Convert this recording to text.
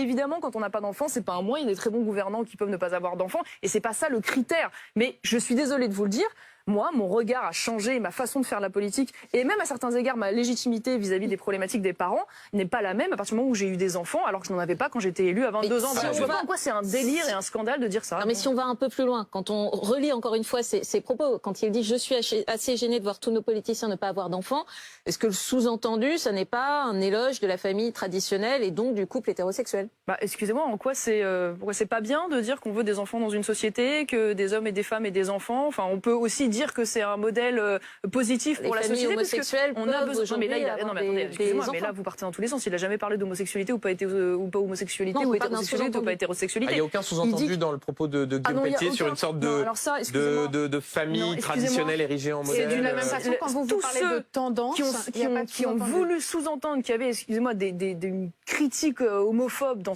Évidemment, quand on n'a pas d'enfants, c'est pas un moyen. Il y a des très bons gouvernants qui peuvent ne pas avoir d'enfants, et c'est pas ça le critère. Mais je suis désolée de vous le dire. Moi, mon regard a changé, ma façon de faire la politique, et même à certains égards, ma légitimité vis-à-vis des problématiques des parents n'est pas la même à partir du moment où j'ai eu des enfants, alors que je n'en avais pas quand j'étais élue à 22 ans. Si Je vois pas pourquoi c'est un délire et un scandale de dire ça. Non, mais si on va un peu plus loin, quand on relit encore une fois ses propos, quand il dit « je suis assez gêné de voir tous nos politiciens ne pas avoir d'enfants », est-ce que le sous-entendu, ça n'est pas un éloge de la famille traditionnelle et donc du couple hétérosexuel? Excusez-moi, en quoi c'est pas bien de dire qu'on veut des enfants dans une société, que des hommes et des femmes aient des enfants? Enfin, on peut aussi dire que c'est un modèle positif pour la société. Les familles homosexuelles on a besoin. Mais là, attendez, excusez-moi, mais là vous partez dans tous les sens. Il a jamais parlé d'homosexualité ou pas homosexualité ou hétérosexualité ou pas hétérosexualité. Il n'y a aucun sous-entendu dans le propos de Guillaume Pelletier sur une sorte de famille traditionnelle érigée en modèle. C'est de la même façon quand vous parlez de tendance qui ont voulu sous-entendre qu'il y avait, excusez-moi, une critique homophobe dans